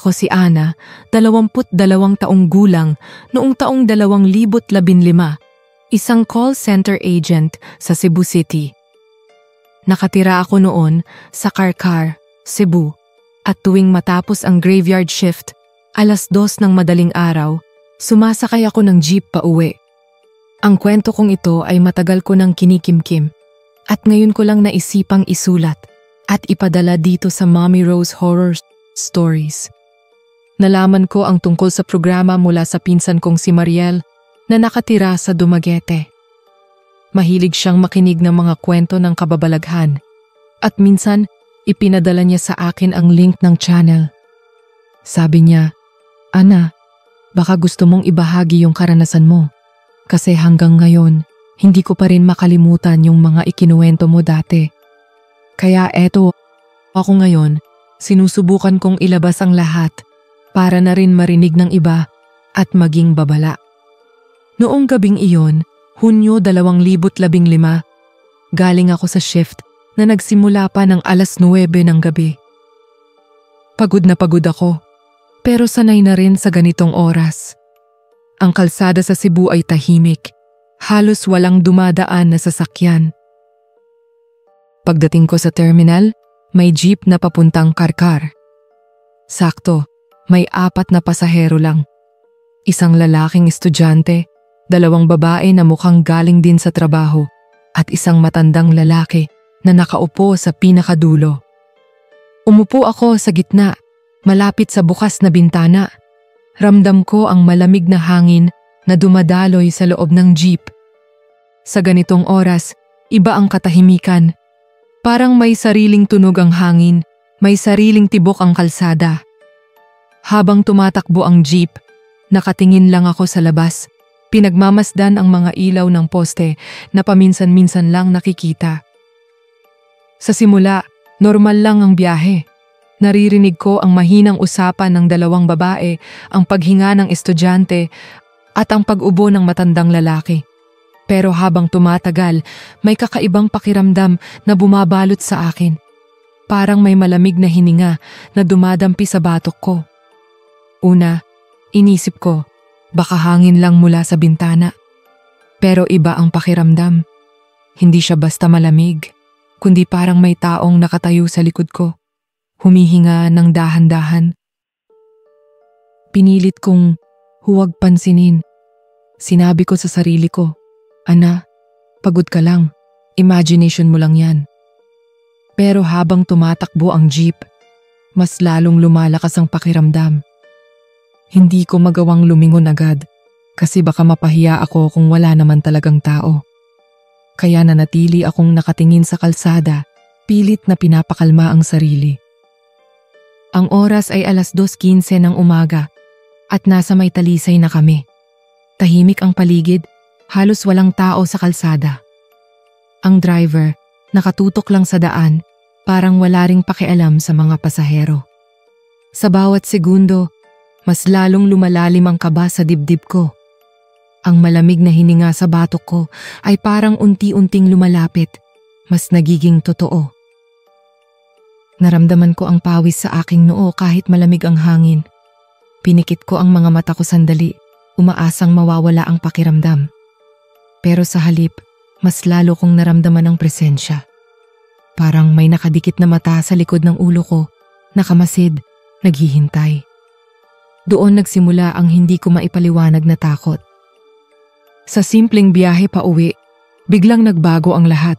Ako si Ana, 22 taong gulang, noong taong 2015, isang call center agent sa Cebu City. Nakatira ako noon sa Karkar, Cebu, at tuwing matapos ang graveyard shift, 2:00 ng madaling araw, sumasakay ako ng jeep pa uwi. Ang kwento kong ito ay matagal ko nang kinikimkim at ngayon ko lang naisipang isulat at ipadala dito sa Mommy Rose Horror Stories. Nalaman ko ang tungkol sa programa mula sa pinsan kong si Mariel na nakatira sa Dumaguete. Mahilig siyang makinig ng mga kwento ng kababalaghan at minsan ipinadala niya sa akin ang link ng channel. Sabi niya, "Ana, baka gusto mong ibahagi yung karanasan mo kasi hanggang ngayon hindi ko pa rin makalimutan yung mga ikinuwento mo dati. Kaya eto, ako ngayon, sinusubukan kong ilabas ang lahat para na rin marinig ng iba at maging babala." Noong gabing iyon, Hunyo 2015, galing ako sa shift na nagsimula pa ng 9:00 ng gabi. Pagod na pagod ako, pero sanay na rin sa ganitong oras. Ang kalsada sa Cebu ay tahimik, halos walang dumadaan na sasakyan. Pagdating ko sa terminal, may jeep na papuntang Karkar. Sakto, may 4 na pasahero lang. Isang lalaking estudyante, 2 babae na mukhang galing din sa trabaho, at isang matandang lalaki na nakaupo sa pinakadulo. Umupo ako sa gitna, malapit sa bukas na bintana. Ramdam ko ang malamig na hangin na dumadaloy sa loob ng jeep. Sa ganitong oras, iba ang katahimikan. Parang may sariling tunog ang hangin, may sariling tibok ang kalsada. Habang tumatakbo ang jeep, nakatingin lang ako sa labas. Pinagmamasdan ang mga ilaw ng poste na paminsan-minsan lang nakikita. Sa simula, normal lang ang biyahe. Naririnig ko ang mahinang usapan ng 2 babae, ang paghinga ng estudyante at ang pag-ubo ng matandang lalaki. Pero habang tumatagal, may kakaibang pakiramdam na bumabalot sa akin. Parang may malamig na hininga na dumadampi sa batok ko. Una, inisip ko, baka hangin lang mula sa bintana. Pero iba ang pakiramdam. Hindi siya basta malamig, kundi parang may taong nakatayo sa likod ko, humihinga ng dahan-dahan. Pinilit kong huwag pansinin. Sinabi ko sa sarili ko, "Ana, pagod ka lang. Imagination mo lang yan." Pero habang tumatakbo ang jeep, mas lalong lumalakas ang pakiramdam. Hindi ko magawang lumingon agad kasi baka mapahiya ako kung wala naman talagang tao. Kaya nanatili akong nakatingin sa kalsada, pilit na pinapakalma ang sarili. Ang oras ay 2:15 ng umaga at nasa may talisay na kami. Tahimik ang paligid, halos walang tao sa kalsada. Ang driver, nakatutok lang sa daan, parang wala ring pakialam sa mga pasahero. Sa bawat segundo, mas lalong lumalalim ang kaba sa dibdib ko. Ang malamig na hininga sa batok ko ay parang unti-unting lumalapit, mas nagiging totoo. Naramdaman ko ang pawis sa aking noo kahit malamig ang hangin. Pinikit ko ang mga mata ko sandali, umaasang mawawala ang pakiramdam. Pero sa halip, mas lalo kong naramdaman ang presensya. Parang may nakadikit na mata sa likod ng ulo ko, nakamasid, naghihintay. Doon nagsimula ang hindi ko maipaliwanag na takot. Sa simpleng biyahe pa uwi, biglang nagbago ang lahat.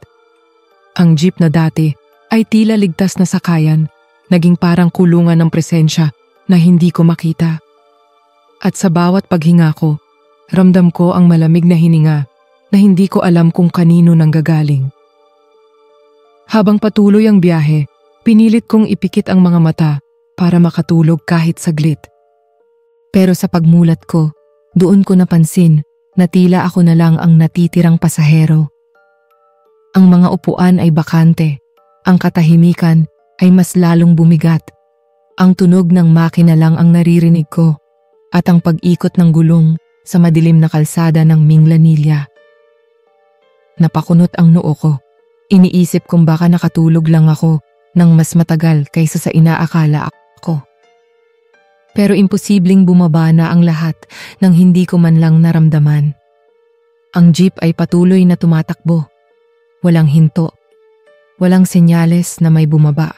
Ang jeep na dati ay tila ligtas na sakayan, naging parang kulungan ng presensya na hindi ko makita. At sa bawat paghinga ko, ramdam ko ang malamig na hininga na hindi ko alam kung kanino nanggagaling. Habang patuloy ang biyahe, pinilit kong ipikit ang mga mata para makatulog kahit saglit. Pero sa pagmulat ko, doon ko napansin na tila ako na lang ang natitirang pasahero. Ang mga upuan ay bakante, ang katahimikan ay mas lalong bumigat. Ang tunog ng makina lang ang naririnig ko at ang pag-ikot ng gulong sa madilim na kalsada ng Minglanilla. Napakunot ang noo ko. Iniisip kung baka nakatulog lang ako ng mas matagal kaysa sa inaakala ako. Pero imposibleng bumaba na ang lahat nang hindi ko man lang naramdaman. Ang jeep ay patuloy na tumatakbo. Walang hinto. Walang senyales na may bumaba.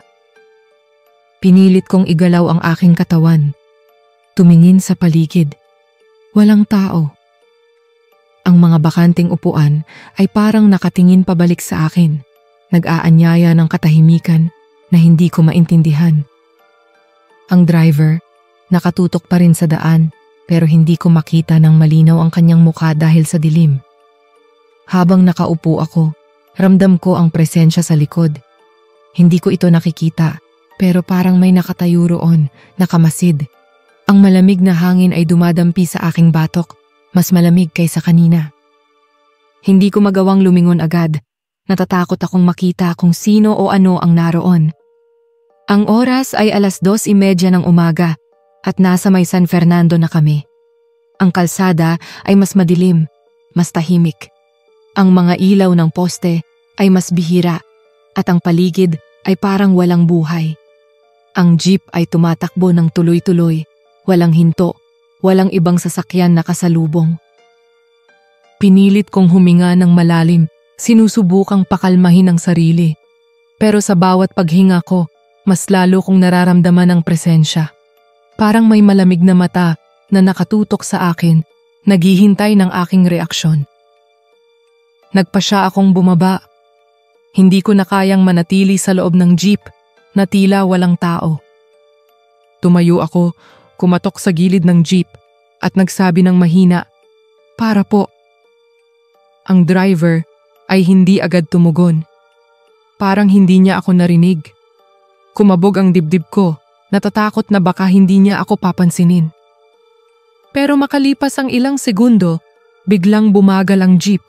Pinilit kong igalaw ang aking katawan. Tumingin sa paligid. Walang tao. Ang mga bakanting upuan ay parang nakatingin pabalik sa akin. Nag-aanyaya ng katahimikan na hindi ko maintindihan. Ang driver, nakatutok pa rin sa daan pero hindi ko makita ng malinaw ang kanyang mukha dahil sa dilim. Habang nakaupo ako, ramdam ko ang presensya sa likod. Hindi ko ito nakikita pero parang may nakatayo roon, nakamasid. Ang malamig na hangin ay dumadampi sa aking batok, mas malamig kaysa kanina. Hindi ko magawang lumingon agad. Natatakot akong makita kung sino o ano ang naroon. Ang oras ay 2:30 ng umaga at nasa may San Fernando na kami. Ang kalsada ay mas madilim, mas tahimik. Ang mga ilaw ng poste ay mas bihira at ang paligid ay parang walang buhay. Ang jeep ay tumatakbo ng tuloy-tuloy, walang hinto, walang ibang sasakyan na kasalubong. Pinilit kong huminga ng malalim, sinusubukang pakalmahin ang sarili. Pero sa bawat paghinga ko, mas lalo kong nararamdaman ang presensya. Parang may malamig na mata na nakatutok sa akin, naghihintay ng aking reaksyon. Nagpasya akong bumaba. Hindi ko na kayang manatili sa loob ng jeep na tila walang tao. Tumayo ako, kumatok sa gilid ng jeep at nagsabi ng mahina, "Para po." Ang driver ay hindi agad tumugon. Parang hindi niya ako narinig. Kumabog ang dibdib ko, natatakot na baka hindi niya ako papansinin. Pero makalipas ang ilang segundo, biglang bumagal ang jeep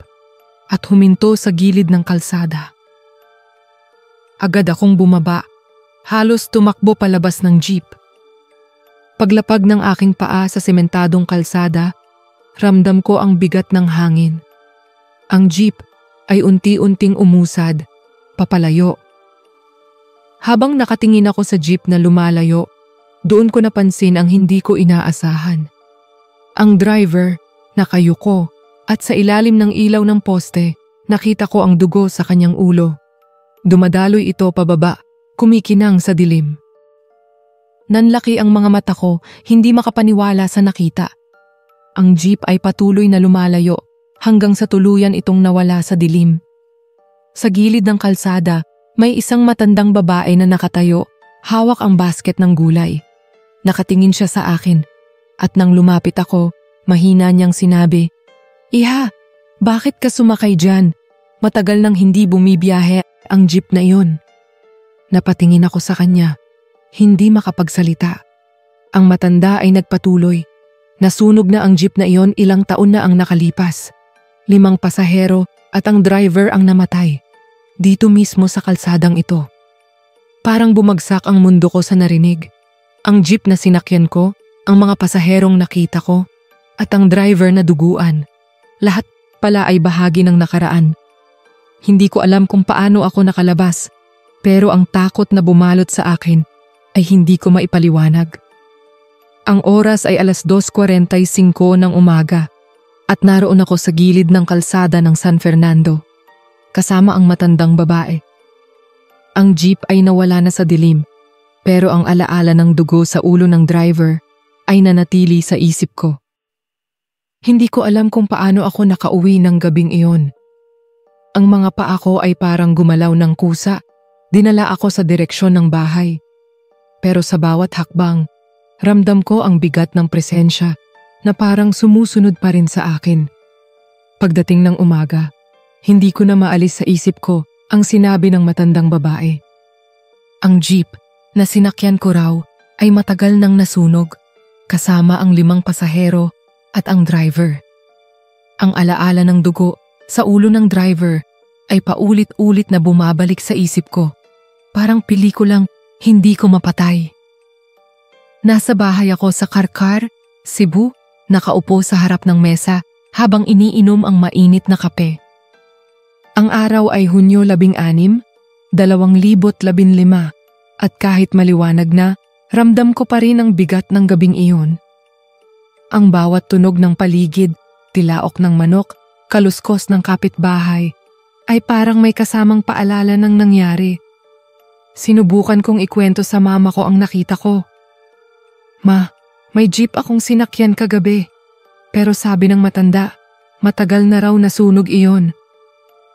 at huminto sa gilid ng kalsada. Agad akong bumaba, halos tumakbo palabas ng jeep. Paglapag ng aking paa sa sementadong kalsada, ramdam ko ang bigat ng hangin. Ang jeep ay unti-unting umusad, papalayo. Habang nakatingin ako sa jeep na lumalayo, doon ko napansin ang hindi ko inaasahan. Ang driver, nakayuko, at sa ilalim ng ilaw ng poste, nakita ko ang dugo sa kanyang ulo. Dumadaloy ito pababa, kumikinang sa dilim. Nanlaki ang mga mata ko, hindi makapaniwala sa nakita. Ang jeep ay patuloy na lumalayo hanggang sa tuluyan itong nawala sa dilim. Sa gilid ng kalsada, may isang matandang babae na nakatayo, hawak ang basket ng gulay. Nakatingin siya sa akin at nang lumapit ako, mahina niyang sinabi, "Iha, bakit ka sumakay dyan? Matagal nang hindi bumibiyahe ang jeep na iyon." Napatingin ako sa kanya, hindi makapagsalita. Ang matanda ay nagpatuloy. Nasunog na ang jeep na iyon, ilang taon na ang nakalipas. 5 pasahero at ang driver ang namatay. Dito mismo sa kalsadang ito. Parang bumagsak ang mundo ko sa narinig. Ang jeep na sinakyan ko, ang mga pasaherong nakita ko, at ang driver na duguan. Lahat pala ay bahagi ng nakaraan. Hindi ko alam kung paano ako nakalabas, pero ang takot na bumalot sa akin ay hindi ko maipaliwanag. Ang oras ay 2:45 ng umaga. At naroon ako sa gilid ng kalsada ng San Fernando, kasama ang matandang babae. Ang jeep ay nawala na sa dilim, pero ang alaala ng dugo sa ulo ng driver ay nanatili sa isip ko. Hindi ko alam kung paano ako nakauwi ng gabing iyon. Ang mga paa ko ay parang gumalaw ng kusa, dinala ako sa direksyon ng bahay. Pero sa bawat hakbang, ramdam ko ang bigat ng presensya na parang sumusunod pa rin sa akin. Pagdating ng umaga, hindi ko na maalis sa isip ko ang sinabi ng matandang babae. Ang jeep na sinakyan ko raw ay matagal nang nasunog, kasama ang 5 pasahero at ang driver. Ang alaala ng dugo sa ulo ng driver ay paulit-ulit na bumabalik sa isip ko, parang pelikulang hindi ko mapatay. Nasa bahay ako sa Karkar, Cebu, nakaupo sa harap ng mesa habang iniinom ang mainit na kape. Ang araw ay Hunyo 16, 2015 at kahit maliwanag na, Ramdam ko pa rin ang bigat ng gabing iyon. Ang bawat tunog ng paligid, tilaok ng manok, kaluskos ng kapitbahay, ay parang may kasamang paalala ng nangyari. Sinubukan kong ikwento sa mama ko ang nakita ko. Ma, may jeep akong sinakyan kagabi. Pero sabi ng matanda, matagal na raw nasunog iyon.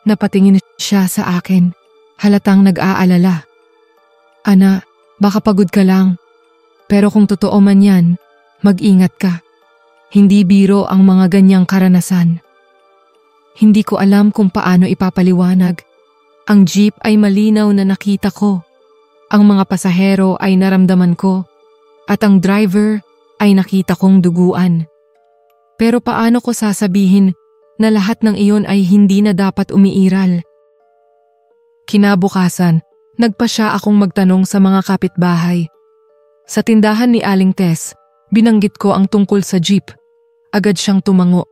Napatingin siya sa akin, halatang nag-aalala. Ana, baka pagod ka lang. Pero kung totoo man yan, mag-ingat ka. Hindi biro ang mga ganyang karanasan. Hindi ko alam kung paano ipapaliwanag. Ang jeep ay malinaw na nakita ko. Ang mga pasahero ay naramdaman ko. At ang driver ay nakita kong duguan. Pero paano ko sasabihin na lahat ng iyon ay hindi na dapat umiiral? Kinabukasan, nagpasya akong magtanong sa mga kapitbahay. Sa tindahan ni Aling Tess, binanggit ko ang tungkol sa jeep. Agad siyang tumango.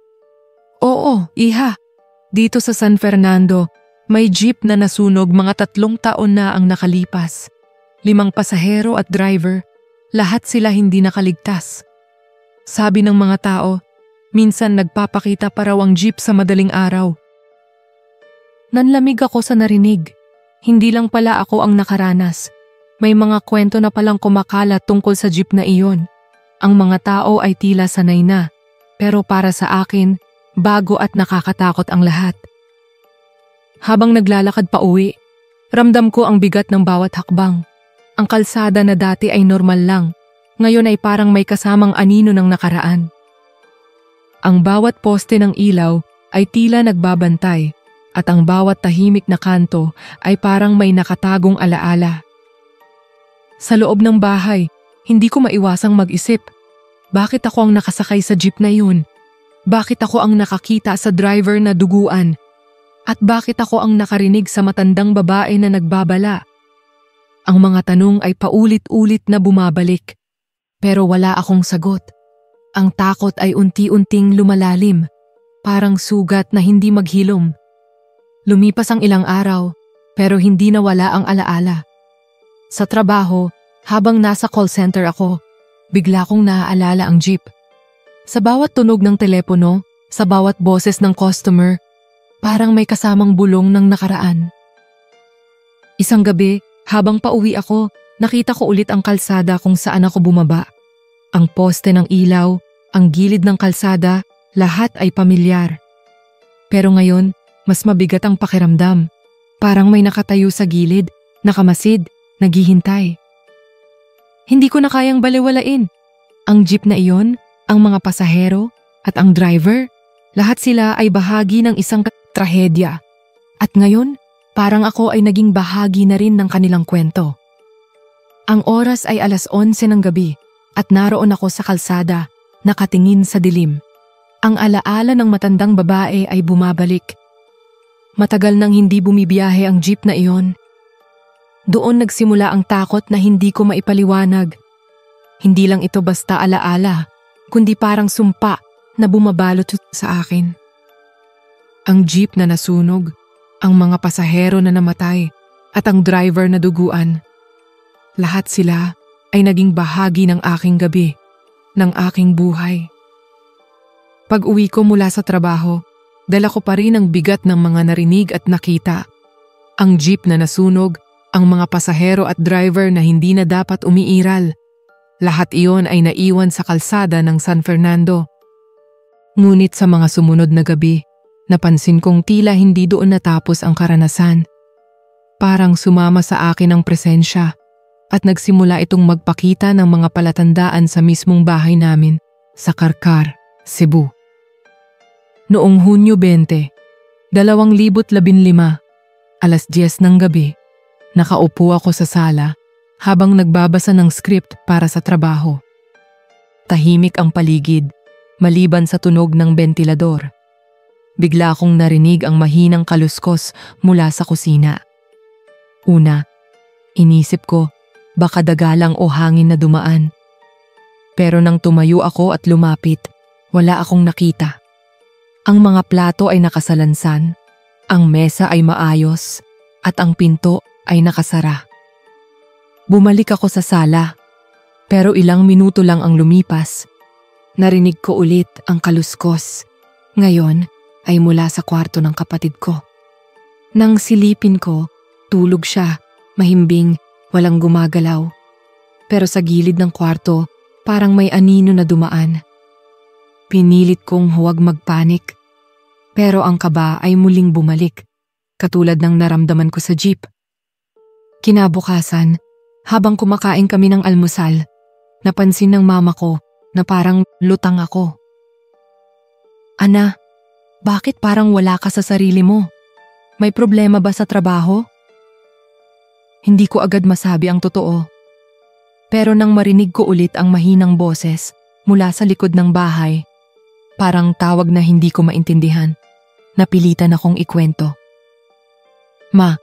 Oo, iha. Dito sa San Fernando, may jeep na nasunog mga 3 taon na ang nakalipas. 5 pasahero at driver, lahat sila hindi nakaligtas. Sabi ng mga tao, minsan nagpapakita pa raw ang jeep sa madaling araw. Nanlamig ako sa narinig. Hindi lang pala ako ang nakaranas. May mga kwento na palang kumakalat tungkol sa jeep na iyon. Ang mga tao ay tila sanay na, pero para sa akin, bago at nakakatakot ang lahat. Habang naglalakad pa uwi, ramdam ko ang bigat ng bawat hakbang. Ang kalsada na dati ay normal lang, ngayon ay parang may kasamang anino ng nakaraan. Ang bawat poste ng ilaw ay tila nagbabantay at ang bawat tahimik na kanto ay parang may nakatagong alaala. Sa loob ng bahay, hindi ko maiwasang mag-isip. Bakit ako ang nakasakay sa jeep na yun? Bakit ako ang nakakita sa driver na duguan? At bakit ako ang nakarinig sa matandang babae na nagbabala? Ang mga tanong ay paulit-ulit na bumabalik. Pero wala akong sagot. Ang takot ay unti-unting lumalalim, parang sugat na hindi maghilom. Lumipas ang ilang araw, pero hindi nawala ang alaala. Sa trabaho, habang nasa call center ako, bigla kong naaalala ang jeep. Sa bawat tunog ng telepono, sa bawat boses ng customer, parang may kasamang bulong ng nakaraan. Isang gabi, habang pauwi ako, nakita ko ulit ang kalsada kung saan ako bumaba. Ang poste ng ilaw, ang gilid ng kalsada, lahat ay pamilyar. Pero ngayon, mas mabigat ang pakiramdam. Parang may nakatayo sa gilid, nakamasid, naghihintay. Hindi ko na kayang balewalain. Ang jeep na iyon, ang mga pasahero, at ang driver, lahat sila ay bahagi ng isang trahedya. At ngayon, parang ako ay naging bahagi na rin ng kanilang kwento. Ang oras ay 11:00 ng gabi at naroon ako sa kalsada, nakatingin sa dilim. Ang alaala ng matandang babae ay bumabalik. Matagal nang hindi bumibiyahe ang jeep na iyon. Doon nagsimula ang takot na hindi ko maipaliwanag. Hindi lang ito basta alaala, kundi parang sumpa na bumabalot sa akin. Ang jeep na nasunog, ang mga pasahero na namatay, at ang driver na duguan. Lahat sila ay naging bahagi ng aking gabi, ng aking buhay. Pag-uwi ko mula sa trabaho, dala ko pa rin ang bigat ng mga narinig at nakita. Ang jeep na nasunog, ang mga pasahero at driver na hindi na dapat umiiral. Lahat iyon ay naiwan sa kalsada ng San Fernando. Ngunit sa mga sumunod na gabi, napansin kong tila hindi doon natapos ang karanasan. Parang sumama sa akin ang presensya at nagsimula itong magpakita ng mga palatandaan sa mismong bahay namin sa Karkar, Cebu. Noong Hunyo 20, 2015, 10:00 ng gabi, nakaupo ako sa sala habang nagbabasa ng script para sa trabaho. Tahimik ang paligid, maliban sa tunog ng bentilador. Bigla akong narinig ang mahinang kaluskos mula sa kusina. Una, inisip ko baka dagalang o hangin na dumaan. Pero nang tumayo ako at lumapit, wala akong nakita. Ang mga plato ay nakasalansan, ang mesa ay maayos, at ang pinto ay nakasara. Bumalik ako sa sala. Pero ilang minuto lang ang lumipas. Narinig ko ulit ang kaluskos. Ngayon ay mula sa kwarto ng kapatid ko. Nang silipin ko, tulog siya, mahimbing, walang gumagalaw. Pero sa gilid ng kwarto, parang may anino na dumaan. Pinilit kong huwag magpanik. Pero ang kaba ay muling bumalik, katulad ng naramdaman ko sa jeep. Kinabukasan, habang kumakain kami ng almusal, napansin ng mama ko na parang lutang ako. Ana, bakit parang wala ka sa sarili mo? May problema ba sa trabaho? Hindi ko agad masabi ang totoo. Pero nang marinig ko ulit ang mahinang boses mula sa likod ng bahay, parang tawag na hindi ko maintindihan, napilitan akong ikwento. Ma,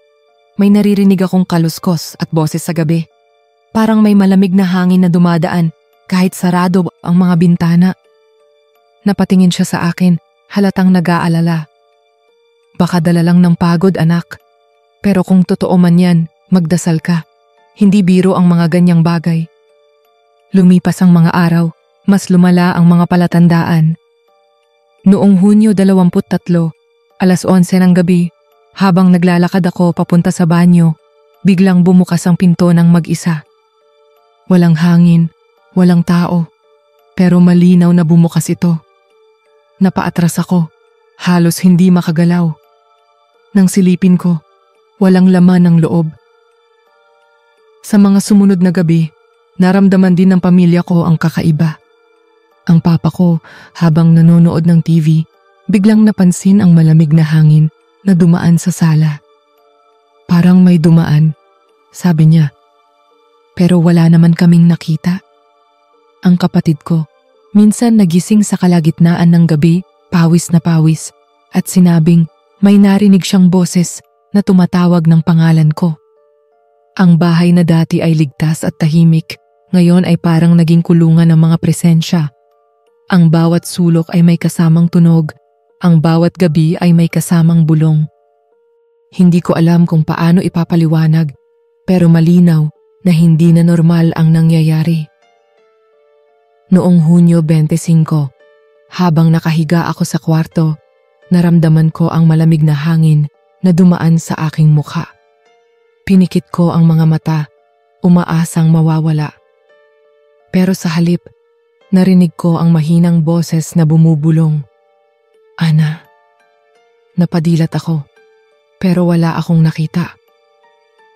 may naririnig akong kaluskos at boses sa gabi. Parang may malamig na hangin na dumadaan kahit sarado ang mga bintana. Napatingin siya sa akin, halatang nag-aalala. Baka dala lang ng pagod, anak. Pero kung totoo man yan, magdasal ka. Hindi biro ang mga ganyang bagay. Lumipas ang mga araw, mas lumala ang mga palatandaan. Noong Hunyo 23, alas 11 ng gabi, habang naglalakad ako papunta sa banyo, biglang bumukas ang pinto ng mag-isa. Walang hangin, walang tao, pero malinaw na bumukas ito. Napaatras ako, halos hindi makagalaw. Nang silipin ko, walang laman ng loob. Sa mga sumunod na gabi, naramdaman din ng pamilya ko ang kakaiba. Ang papa ko, habang nanonood ng TV, biglang napansin ang malamig na hangin na dumaan sa sala. Parang may dumaan, sabi niya. Pero wala naman kaming nakita. Ang kapatid ko, minsan nagising sa kalagitnaan ng gabi, pawis na pawis, at sinabing may narinig siyang boses na tumatawag ng pangalan ko. Ang bahay na dati ay ligtas at tahimik, ngayon ay parang naging kulungan ng mga presensya. Ang bawat sulok ay may kasamang tunog, ang bawat gabi ay may kasamang bulong. Hindi ko alam kung paano ipapaliwanag, pero malinaw na hindi na normal ang nangyayari. Noong Hunyo 25, habang nakahiga ako sa kwarto, naramdaman ko ang malamig na hangin na dumaan sa aking mukha. Pinikit ko ang mga mata, umaasang mawawala. Pero sa halip, narinig ko ang mahinang boses na bumubulong. Ana. Napadilat ako, pero wala akong nakita.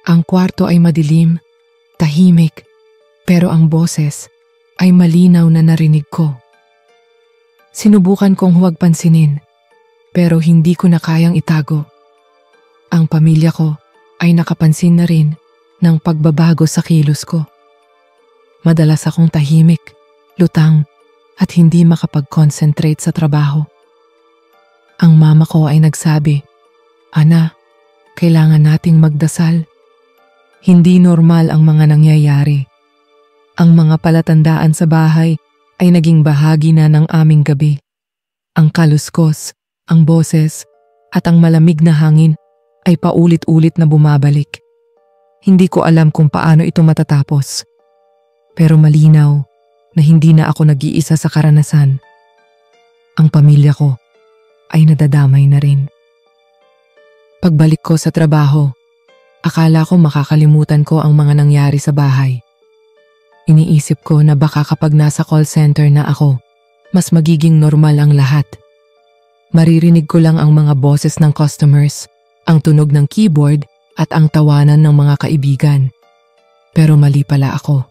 Ang kwarto ay madilim, tahimik, pero ang boses ay malinaw na narinig ko. Sinubukan kong huwag pansinin, pero hindi ko na kayang itago. Ang pamilya ko ay nakapansin na rin ng pagbabago sa kilos ko. Madalas akong tahimik, lutang, at hindi makapag-concentrate sa trabaho. Ang mama ko ay nagsabi, Ana, kailangan nating magdasal. Hindi normal ang mga nangyayari. Ang mga palatandaan sa bahay ay naging bahagi na ng aming gabi. Ang kaluskos, ang boses, at ang malamig na hangin ay paulit-ulit na bumabalik. Hindi ko alam kung paano ito matatapos. Pero malinaw na hindi na ako nag-iisa sa karanasan. Ang pamilya ko ay nadadamay na rin. Pagbalik ko sa trabaho, akala ko makakalimutan ko ang mga nangyari sa bahay. Iniisip ko na baka kapag nasa call center na ako, mas magiging normal ang lahat. Maririnig ko lang ang mga boses ng customers, ang tunog ng keyboard at ang tawanan ng mga kaibigan. Pero mali pala ako.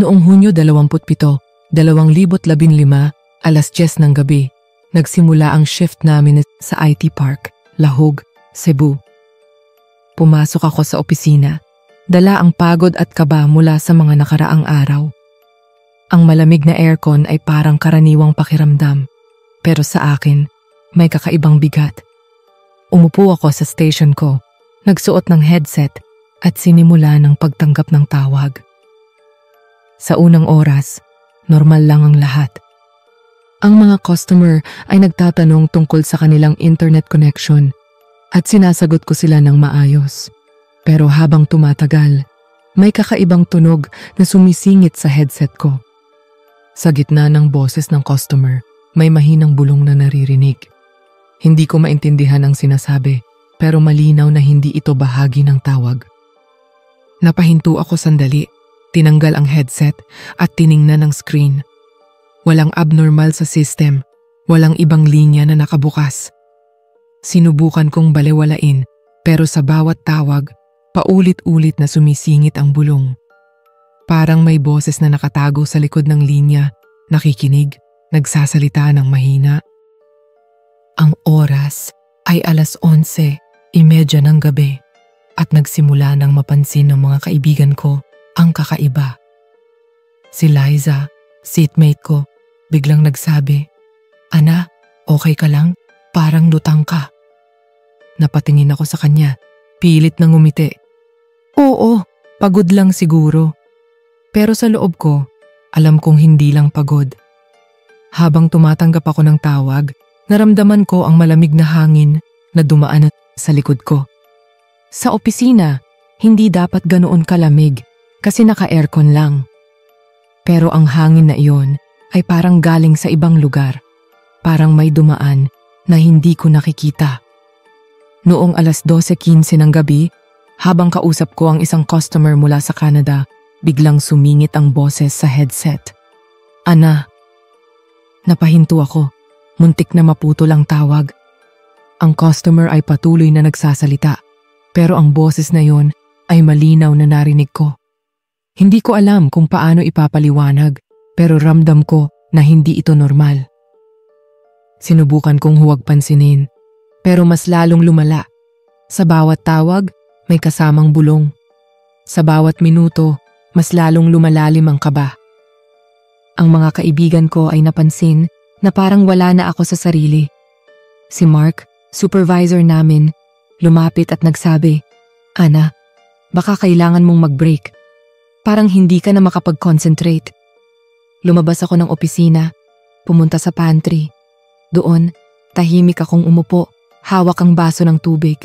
Noong Hunyo 27, 2015, alas 10 ng gabi, nagsimula ang shift namin sa IT Park, Lahog, Cebu. Pumasok ako sa opisina, dala ang pagod at kaba mula sa mga nakaraang araw. Ang malamig na aircon ay parang karaniwang pakiramdam, pero sa akin, may kakaibang bigat. Umupo ako sa station ko, nagsuot ng headset at sinimula ng pagtanggap ng tawag. Sa unang oras, normal lang ang lahat. Ang mga customer ay nagtatanong tungkol sa kanilang internet connection at sinasagot ko sila ng maayos. Pero habang tumatagal, May kakaibang tunog na sumisingit sa headset ko. Sa gitna ng boses ng customer, may mahinang bulong na naririnig. Hindi ko maintindihan ang sinasabi, pero malinaw na hindi ito bahagi ng tawag. Napahinto ako sandali, tinanggal ang headset at tiningnan ang screen. Walang abnormal sa system, walang ibang linya na nakabukas. Sinubukan kong balewalain, pero sa bawat tawag, paulit-ulit na sumisingit ang bulong. Parang may boses na nakatago sa likod ng linya, nakikinig, nagsasalita ng mahina. Ang oras ay 11:30 ng gabi at nagsimula nang mapansin ng mga kaibigan ko ang kakaiba. Si Liza, seatmate ko, biglang nagsabi, "Ana, okay ka lang? Parang lutang ka." Napatingin ako sa kanya, pilit na ngumiti. Oo, pagod lang siguro. Pero sa loob ko, alam kong hindi lang pagod. Habang tumatanggap ako ng tawag, naramdaman ko ang malamig na hangin na dumaan sa likod ko. Sa opisina, hindi dapat ganoon kalamig kasi naka-aircon lang. Pero ang hangin na iyon ay parang galing sa ibang lugar. Parang may dumaan na hindi ko nakikita. Noong 12:15 ng gabi, habang kausap ko ang isang customer mula sa Canada, biglang sumingit ang boses sa headset. Ana. Napahinto ako, muntik na maputol ang tawag. Ang customer ay patuloy na nagsasalita, pero ang boses na yon ay malinaw na narinig ko. Hindi ko alam kung paano ipapaliwanag, pero ramdam ko na hindi ito normal. Sinubukan kong huwag pansinin, pero mas lalong lumala. Sa bawat tawag, may kasamang bulong. Sa bawat minuto, mas lalong lumalalim ang kaba. Ang mga kaibigan ko ay napansin na parang wala na ako sa sarili. Si Mark, supervisor namin, lumapit at nagsabi, "Ana, baka kailangan mong mag-break. Parang hindi ka na makapag-concentrate." Lumabas ako ng opisina, pumunta sa pantry. Doon, tahimik akong umupo, hawak ang baso ng tubig.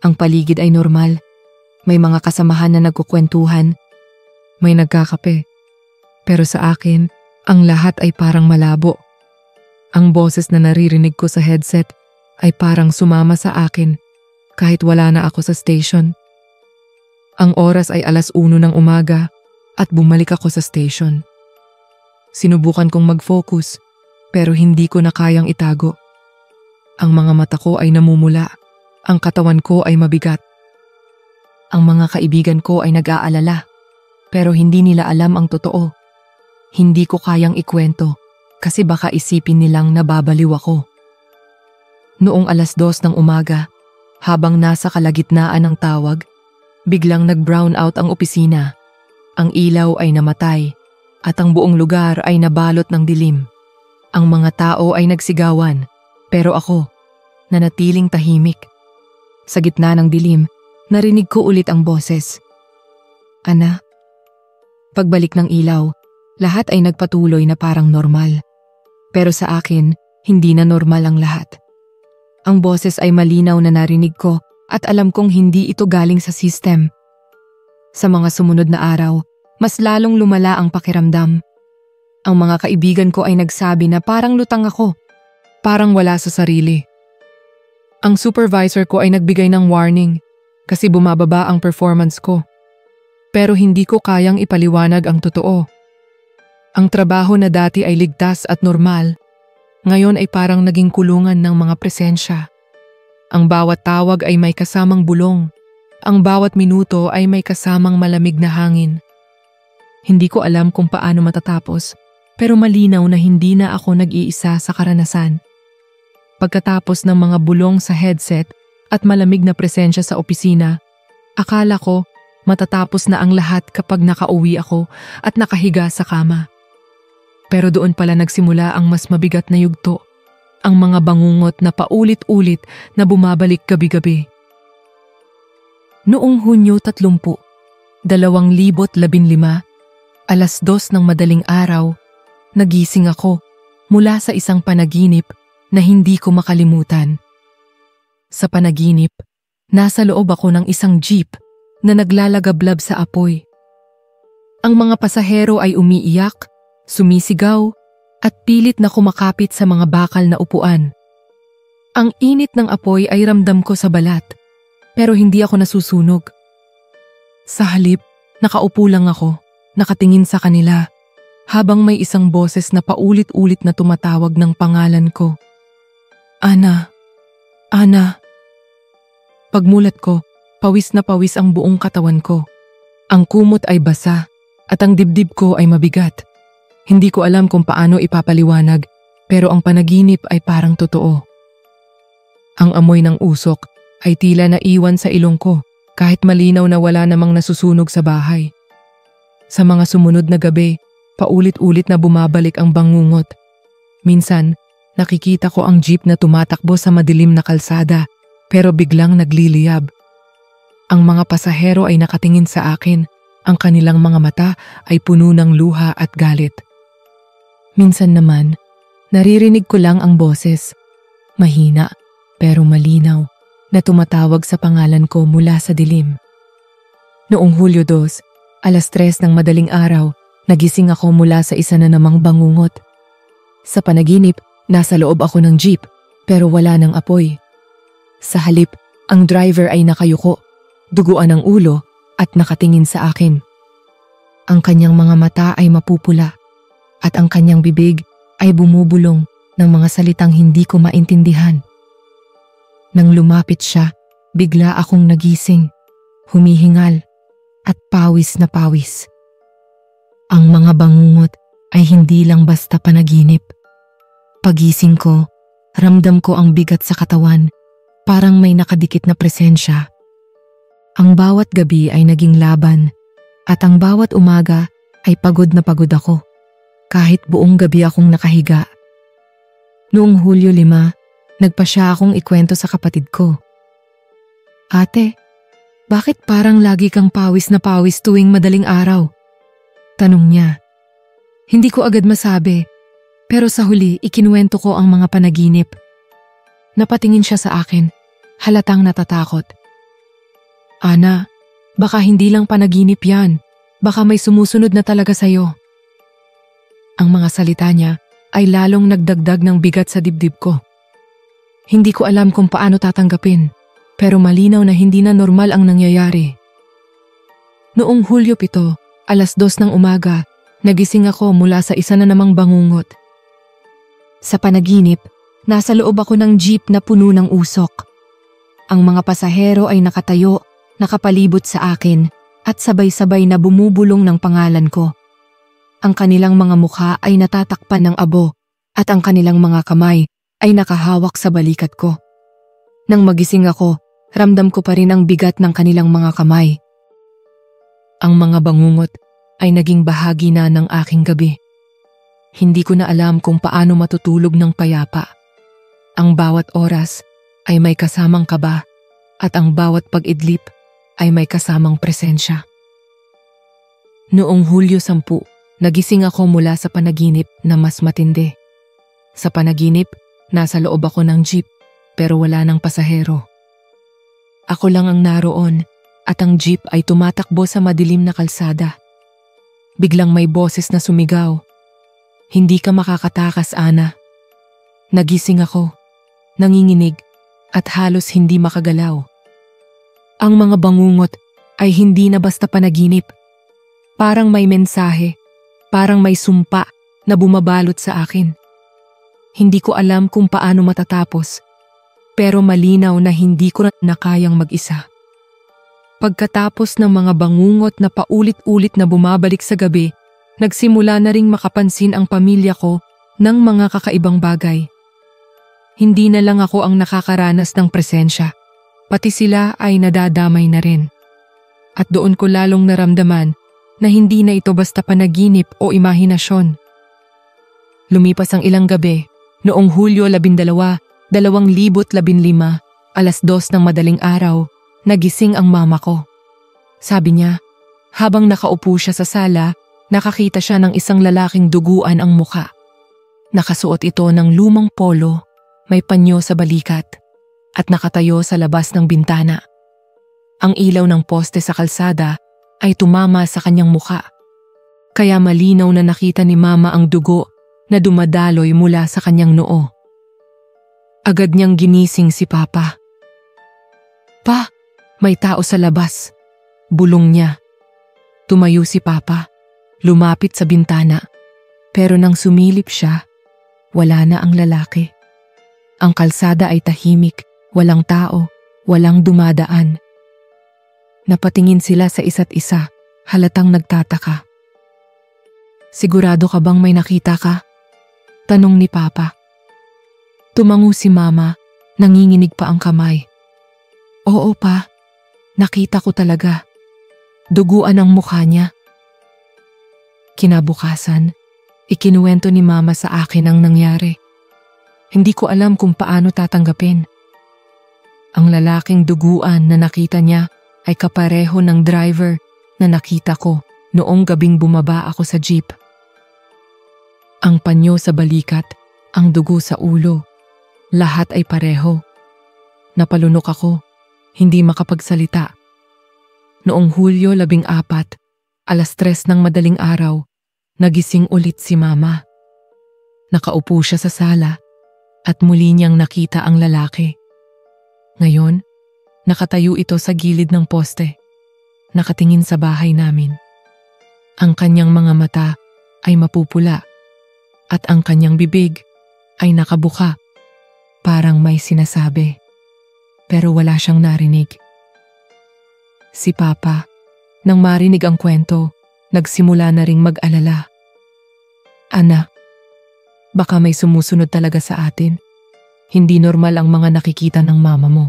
Ang paligid ay normal. May mga kasamahan na nagkukwentuhan. May nagkakape. Pero sa akin, ang lahat ay parang malabo. Ang boses na naririnig ko sa headset ay parang sumama sa akin kahit wala na ako sa station. Ang oras ay 1:00 ng umaga at bumalik ako sa station. Sinubukan kong mag-focus pero hindi ko na kayang itago. Ang mga mata ko ay namumula. Ang katawan ko ay mabigat. Ang mga kaibigan ko ay nag-aalala, pero hindi nila alam ang totoo. Hindi ko kayang ikwento kasi baka isipin nilang nababaliw ako. Noong 2:00 ng umaga, habang nasa kalagitnaan ng tawag, biglang nag-brown out ang opisina. Ang ilaw ay namatay at ang buong lugar ay nabalot ng dilim. Ang mga tao ay nagsigawan, pero ako, nanatiling tahimik. Sa gitna ng dilim, narinig ko ulit ang boses. Ana. Pagbalik ng ilaw, lahat ay nagpatuloy na parang normal. Pero sa akin, hindi na normal ang lahat. Ang boses ay malinaw na narinig ko at alam kong hindi ito galing sa system. Sa mga sumunod na araw, mas lalong lumala ang pakiramdam. Ang mga kaibigan ko ay nagsabi na parang lutang ako, parang wala sa sarili. Ang supervisor ko ay nagbigay ng warning kasi bumababa ang performance ko. Pero hindi ko kayang ipaliwanag ang totoo. Ang trabaho na dati ay ligtas at normal, ngayon ay parang naging kulungan ng mga presensya. Ang bawat tawag ay may kasamang bulong. Ang bawat minuto ay may kasamang malamig na hangin. Hindi ko alam kung paano matatapos, pero malinaw na hindi na ako nag-iisa sa karanasan. Pagkatapos ng mga bulong sa headset at malamig na presensya sa opisina, akala ko matatapos na ang lahat kapag nakauwi ako at nakahiga sa kama. Pero doon pala nagsimula ang mas mabigat na yugto, ang mga bangungot na paulit-ulit na bumabalik gabi-gabi. Noong Hunyo 30, 2015, 2:00 ng madaling araw, nagising ako mula sa isang panaginip na hindi ko makalimutan. Sa panaginip, nasa loob ako ng isang jeep na naglalagablab sa apoy. Ang mga pasahero ay umiiyak, sumisigaw, at pilit na kumakapit sa mga bakal na upuan. Ang init ng apoy ay ramdam ko sa balat, pero hindi ako nasusunog. Sa halip, nakaupo lang ako, nakatingin sa kanila, habang may isang boses na paulit-ulit na tumatawag ng pangalan ko. Ana, Ana. Pagmulat ko, pawis na pawis ang buong katawan ko. Ang kumot ay basa at ang dibdib ko ay mabigat. Hindi ko alam kung paano ipapaliwanag, pero ang panaginip ay parang totoo. Ang amoy ng usok ay tila naiwan sa ilong ko kahit malinaw na wala namang nasusunog sa bahay. Sa mga sumunod na gabi, paulit-ulit na bumabalik ang bangungot. Minsan, nakikita ko ang jeep na tumatakbo sa madilim na kalsada pero biglang nagliliyab. Ang mga pasahero ay nakatingin sa akin, ang kanilang mga mata ay puno ng luha at galit. Minsan naman, naririnig ko lang ang boses, mahina pero malinaw, na tumatawag sa pangalan ko mula sa dilim. Noong Hulyo 2, alas 3 ng madaling araw, nagising ako mula sa isa na namang bangungot. Sa panaginip, nasa loob ako ng jeep pero wala ng apoy. Sa halip, ang driver ay nakayuko, duguan ang ulo at nakatingin sa akin. Ang kanyang mga mata ay mapupula at ang kanyang bibig ay bumubulong ng mga salitang hindi ko maintindihan. Nang lumapit siya, bigla akong nagising, humihingal at pawis na pawis. Ang mga bangungot ay hindi lang basta panaginip. Pagising ko, ramdam ko ang bigat sa katawan, parang may nakadikit na presensya. Ang bawat gabi ay naging laban at ang bawat umaga ay pagod na pagod ako, kahit buong gabi akong nakahiga. Noong Hulyo 5, nagpasya akong ikwento sa kapatid ko. Ate, bakit parang lagi kang pawis na pawis tuwing madaling araw? Tanong niya. Hindi ko agad masabi, pero sa huli ikinuwento ko ang mga panaginip. Napatingin siya sa akin, halatang natatakot. Ana, baka hindi lang panaginip yan, baka may sumusunod na talaga sa'yo. Ang mga salita niya ay lalong nagdagdag ng bigat sa dibdib ko. Hindi ko alam kung paano tatanggapin, pero malinaw na hindi na normal ang nangyayari. Noong Hulyo 7, alas 2 ng umaga, nagising ako mula sa isa na namang bangungot. Sa panaginip, nasa loob ako ng jeep na puno ng usok. Ang mga pasahero ay nakatayo, nakapalibot sa akin at sabay-sabay na bumubulong ng pangalan ko. Ang kanilang mga mukha ay natatakpan ng abo at ang kanilang mga kamay ay nakahawak sa balikat ko. Nang magising ako, ramdam ko pa rin ang bigat ng kanilang mga kamay. Ang mga bangungot ay naging bahagi na ng aking gabi. Hindi ko na alam kung paano matutulog ng payapa. Ang bawat oras ay may kasamang kaba at ang bawat pag-idlip ay may kasamang presensya. Noong Hulyo 10, nagising ako mula sa panaginip na mas matindi. Sa panaginip, nasa loob ako ng jeep pero wala ng pasahero. Ako lang ang naroon at ang jeep ay tumatakbo sa madilim na kalsada. Biglang may boses na sumigaw. Hindi ka makakatakas, Ana. Nagising ako, nanginginig at halos hindi makagalaw. Ang mga bangungot ay hindi na basta panaginip. Parang may mensahe, parang may sumpa na bumabalot sa akin. Hindi ko alam kung paano matatapos, pero malinaw na hindi ko na kayang mag-isa. Pagkatapos ng mga bangungot na paulit-ulit na bumabalik sa gabi, nagsimula na ring makapansin ang pamilya ko ng mga kakaibang bagay. Hindi na lang ako ang nakakaranas ng presensya, pati sila ay nadadamay na rin. At doon ko lalong naramdaman na hindi na ito basta panaginip o imahinasyon. Lumipas ang ilang gabi, noong Hulyo 12, 2015, alas 2 ng madaling araw, nagising ang mama ko. Sabi niya, habang nakaupo siya sa sala, nakakita siya ng isang lalaking duguan ang muka. Nakasuot ito ng lumang polo, may panyo sa balikat, at nakatayo sa labas ng bintana. Ang ilaw ng poste sa kalsada ay tumama sa kanyang muka. Kaya malinaw na nakita ni Mama ang dugo na dumadaloy mula sa kanyang noo. Agad niyang ginising si Papa. "Pa, may tao sa labas," bulong niya. Tumayo si Papa, lumapit sa bintana. Pero nang sumilip siya, wala na ang lalaki. Ang kalsada ay tahimik, walang tao, walang dumadaan. Napatingin sila sa isa't isa, halatang nagtataka. "Sigurado ka bang may nakita ka?" tanong ni Papa. Tumango si Mama, nanginginig pa ang kamay. "Oo pa, nakita ko talaga. Duguan ang mukha niya." Kinabukasan, ikinuwento ni Mama sa akin ang nangyari. Hindi ko alam kung paano tatanggapin. Ang lalaking duguan na nakita niya ay kapareho ng driver na nakita ko noong gabing bumaba ako sa jeep. Ang panyo sa balikat, ang dugo sa ulo, lahat ay pareho. Napalunok ako, hindi makapagsalita. Noong Hulyo 14, 3:00 ng madaling araw, nagising ulit si Mama. Nakaupo siya sa sala at muli niyang nakita ang lalaki. Ngayon, nakatayo ito sa gilid ng poste, nakatingin sa bahay namin. Ang kanyang mga mata ay mapupula at ang kanyang bibig ay nakabuka, parang may sinasabi. Pero wala siyang narinig. Si Papa, nang marinig ang kwento, nagsimula na ring mag-alala. "Anak, baka may sumusunod talaga sa atin. Hindi normal ang mga nakikita ng mama mo."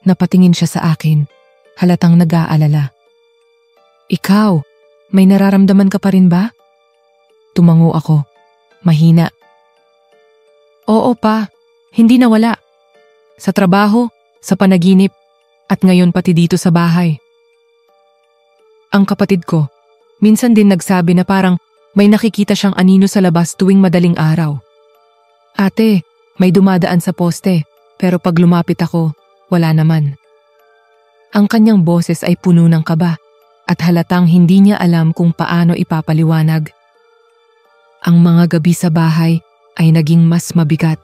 Napatingin siya sa akin, halatang nag-aalala. "Ikaw, may nararamdaman ka pa rin ba?" Tumango ako, mahina. "Oo pa, hindi nawala. Sa trabaho, sa panaginip, at ngayon pati dito sa bahay." Ang kapatid ko, minsan din nagsabi na parang may nakikita siyang anino sa labas tuwing madaling araw. "Ate, may dumadaan sa poste, pero pag lumapit ako, wala naman." Ang kanyang boses ay puno ng kaba at halatang hindi niya alam kung paano ipapaliwanag. Ang mga gabi sa bahay ay naging mas mabigat.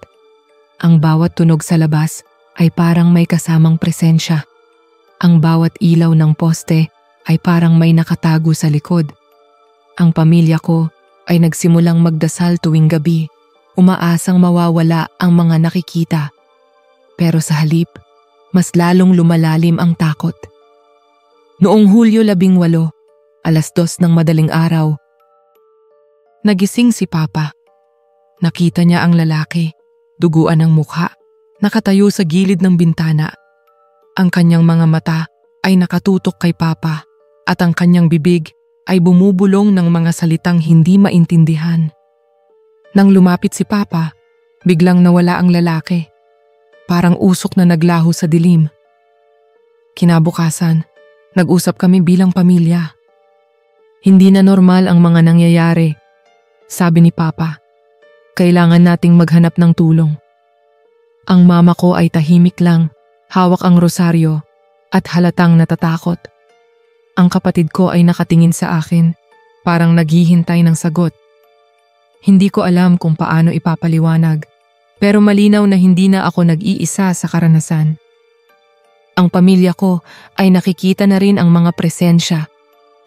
Ang bawat tunog sa labas ay parang may kasamang presensya. Ang bawat ilaw ng poste ay parang may nakatago sa likod. Ang pamilya ko ay nagsimulang magdasal tuwing gabi, umaasang mawawala ang mga nakikita. Pero sa halip, mas lalong lumalalim ang takot. Noong Hulyo 18, 2:00 ng madaling araw, nagising si Papa. Nakita niya ang lalaki, duguan ang mukha, nakatayo sa gilid ng bintana. Ang kanyang mga mata ay nakatutok kay Papa at ang kanyang bibig ay bumubulong ng mga salitang hindi maintindihan. Nang lumapit si Papa, biglang nawala ang lalaki. Parang usok na naglaho sa dilim. Kinabukasan, nag-usap kami bilang pamilya. "Hindi na normal ang mga nangyayari," sabi ni Papa. "Kailangan nating maghanap ng tulong." Ang mama ko ay tahimik lang, hawak ang rosaryo at halatang natatakot. Ang kapatid ko ay nakatingin sa akin, parang naghihintay ng sagot. Hindi ko alam kung paano ipapaliwanag, pero malinaw na hindi na ako nag-iisa sa karanasan. Ang pamilya ko ay nakikita na rin ang mga presensya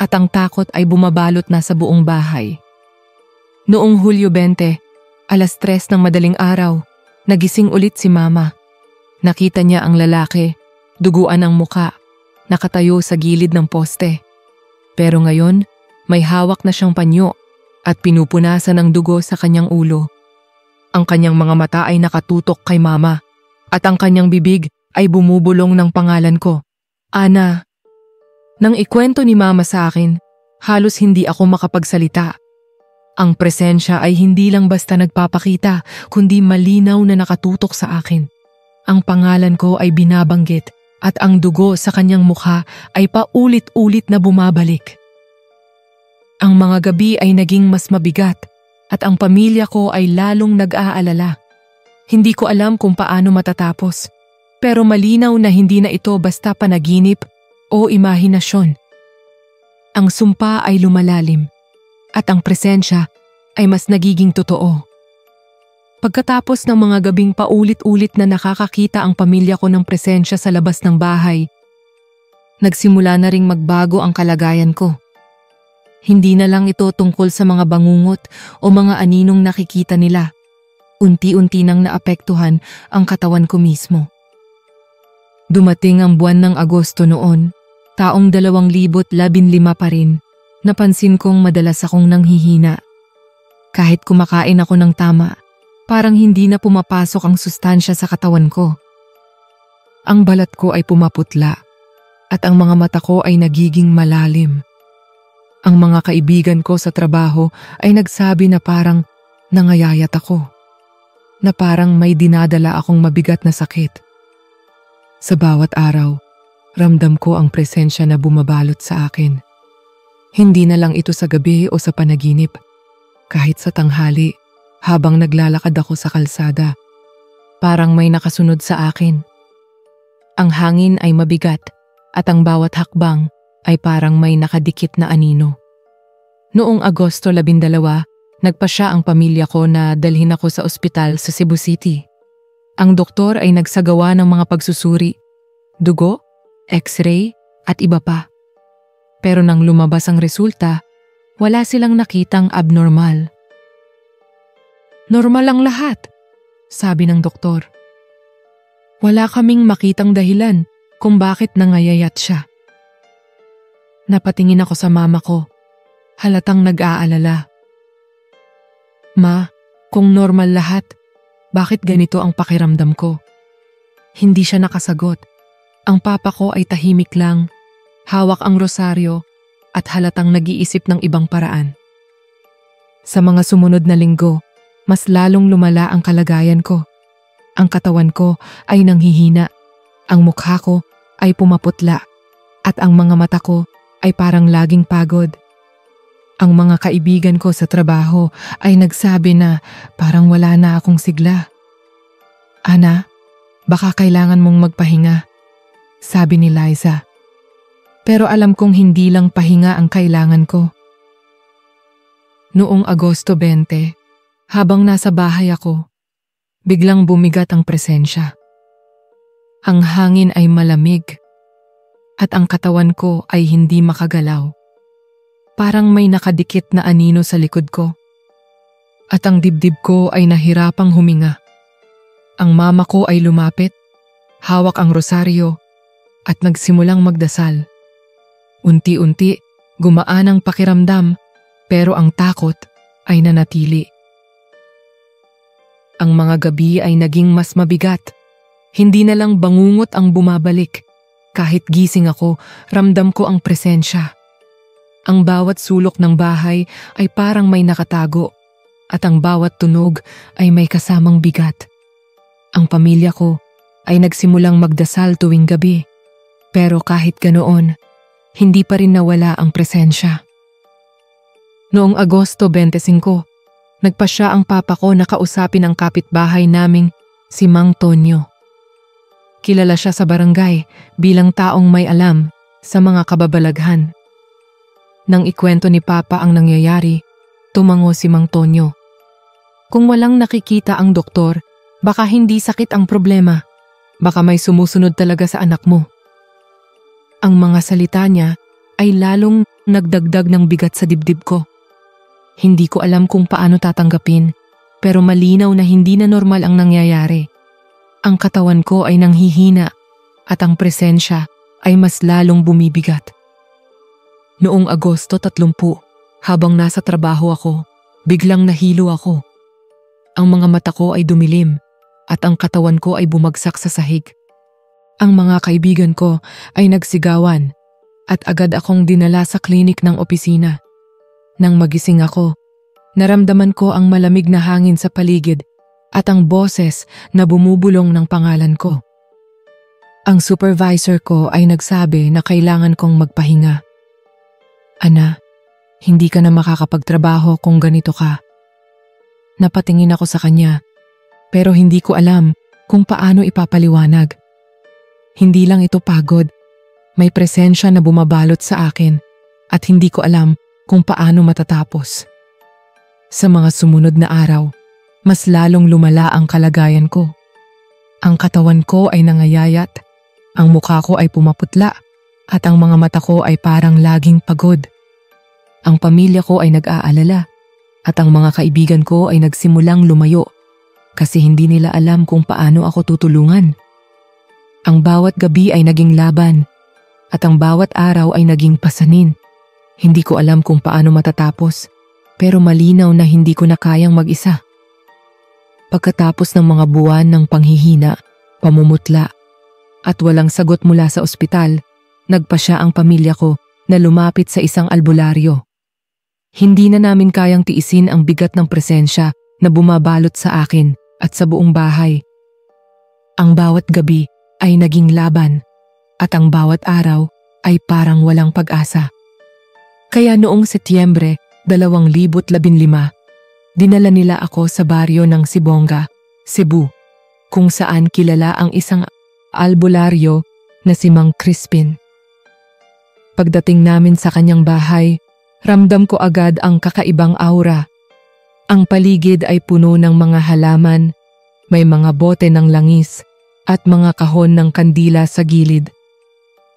at ang takot ay bumabalot na sa buong bahay. Noong Hulyo 20, 3:00 ng madaling araw, nagising ulit si Mama. Nakita niya ang lalaki, duguan ang muka, nakatayo sa gilid ng poste. Pero ngayon, may hawak na siyang panyo at pinupunasan ng dugo sa kanyang ulo. Ang kanyang mga mata ay nakatutok kay Mama at ang kanyang bibig ay bumubulong ng pangalan ko, "Ana." Nang ikwento ni Mama sa akin, halos hindi ako makapagsalita. Ang presensya ay hindi lang basta nagpapakita, kundi malinaw na nakatutok sa akin. Ang pangalan ko ay binabanggit at ang dugo sa kanyang mukha ay paulit-ulit na bumabalik. Ang mga gabi ay naging mas mabigat at ang pamilya ko ay lalong nag-aalala. Hindi ko alam kung paano matatapos. Pero malinaw na hindi na ito basta panaginip o imahinasyon. Ang sumpa ay lumalalim at ang presensya ay mas nagiging totoo. Pagkatapos ng mga gabing paulit-ulit na nakakakita ang pamilya ko ng presensya sa labas ng bahay, nagsimula na ring magbago ang kalagayan ko. Hindi na lang ito tungkol sa mga bangungot o mga aninong nakikita nila. Unti-unti nang naapektuhan ang katawan ko mismo. Dumating ang buwan ng Agosto noon, taong 2015 pa rin, napansin kong madalas akong nanghihina. Kahit kumakain ako ng tama, parang hindi na pumapasok ang sustansya sa katawan ko. Ang balat ko ay pumaputla at ang mga mata ko ay nagiging malalim. Ang mga kaibigan ko sa trabaho ay nagsabi na parang nangayayat ako, na parang may dinadala akong mabigat na sakit. Sa bawat araw, ramdam ko ang presensya na bumabalot sa akin. Hindi na lang ito sa gabi o sa panaginip, kahit sa tanghali. Habang naglalakad ako sa kalsada, parang may nakasunod sa akin. Ang hangin ay mabigat at ang bawat hakbang ay parang may nakadikit na anino. Noong Agosto 12, nagpasya ang pamilya ko na dalhin ako sa ospital sa Cebu City. Ang doktor ay nagsagawa ng mga pagsusuri, dugo, x-ray at iba pa. Pero nang lumabas ang resulta, wala silang nakitang abnormal. Normal ang lahat, sabi ng doktor. Wala kaming makitang dahilan kung bakit nangayayat siya. Napatingin ako sa mama ko, halatang nag-aalala. Ma, kung normal lahat, bakit ganito ang pakiramdam ko? Hindi siya nakasagot. Ang papa ko ay tahimik lang, hawak ang rosaryo at halatang nag-iisip ng ibang paraan. Sa mga sumunod na linggo, mas lalong lumala ang kalagayan ko. Ang katawan ko ay nanghihina, ang mukha ko ay pumaputla, at ang mga mata ko ay parang laging pagod. Ang mga kaibigan ko sa trabaho ay nagsabi na parang wala na akong sigla. Ana, baka kailangan mong magpahinga, sabi ni Liza. Pero alam kong hindi lang pahinga ang kailangan ko. Noong Agosto 20, habang nasa bahay ako, biglang bumigat ang presensya. Ang hangin ay malamig at ang katawan ko ay hindi makagalaw. Parang may nakadikit na anino sa likod ko at ang dibdib ko ay nahirapang huminga. Ang mama ko ay lumapit, hawak ang rosaryo at nagsimulang magdasal. Unti-unti, gumaan ang pakiramdam pero ang takot ay nanatili. Ang mga gabi ay naging mas mabigat. Hindi na lang bangungot ang bumabalik. Kahit gising ako, ramdam ko ang presensya. Ang bawat sulok ng bahay ay parang may nakatago at ang bawat tunog ay may kasamang bigat. Ang pamilya ko ay nagsimulang magdasal tuwing gabi. Pero kahit ganoon, hindi pa rin nawala ang presensya. Noong Agosto 25, nagpasya ang papa ko na kausapin ang kapitbahay naming si Mang Tonyo. Kilala siya sa barangay bilang taong may alam sa mga kababalaghan. Nang ikwento ni Papa ang nangyayari, tumango si Mang Tonyo. Kung walang nakikita ang doktor, baka hindi sakit ang problema. Baka may sumusunod talaga sa anak mo. Ang mga salita niya ay lalong nagdagdag ng bigat sa dibdib ko. Hindi ko alam kung paano tatanggapin, pero malinaw na hindi na normal ang nangyayari. Ang katawan ko ay nanghihina at ang presensya ay mas lalong bumibigat. Noong Agosto 30, habang nasa trabaho ako, biglang nahilo ako. Ang mga mata ko ay dumilim at ang katawan ko ay bumagsak sa sahig. Ang mga kaibigan ko ay nagsigawan at agad akong dinala sa klinik ng opisina. Nang magising ako, naramdaman ko ang malamig na hangin sa paligid at ang boses na bumubulong ng pangalan ko. Ang supervisor ko ay nagsabi na kailangan kong magpahinga. Ana, hindi ka na makakapagtrabaho kung ganito ka. Napatingin ako sa kanya, pero hindi ko alam kung paano ipapaliwanag. Hindi lang ito pagod. May presensya na bumabalot sa akin at hindi ko alam kung paano matatapos. Sa mga sumunod na araw, mas lalong lumala ang kalagayan ko. Ang katawan ko ay nangayayat, ang mukha ko ay pumaputla, at ang mga mata ko ay parang laging pagod. Ang pamilya ko ay nag-aalala, at ang mga kaibigan ko ay nagsimulang lumayo kasi hindi nila alam kung paano ako tutulungan. Ang bawat gabi ay naging laban, at ang bawat araw ay naging pasanin. Hindi ko alam kung paano matatapos, pero malinaw na hindi ko na kayang mag-isa. Pagkatapos ng mga buwan ng panghihina, pamumutla, at walang sagot mula sa ospital, nagpasya ang pamilya ko na lumapit sa isang albularyo. Hindi na namin kayang tiisin ang bigat ng presensya na bumabalot sa akin at sa buong bahay. Ang bawat gabi ay naging laban, at ang bawat araw ay parang walang pag-asa. Kaya noong Setyembre 2015, dinala nila ako sa baryo ng Sibonga, Cebu, kung saan kilala ang isang albularyo na si Mang Crispin. Pagdating namin sa kanyang bahay, ramdam ko agad ang kakaibang aura. Ang paligid ay puno ng mga halaman, may mga bote ng langis at mga kahon ng kandila sa gilid.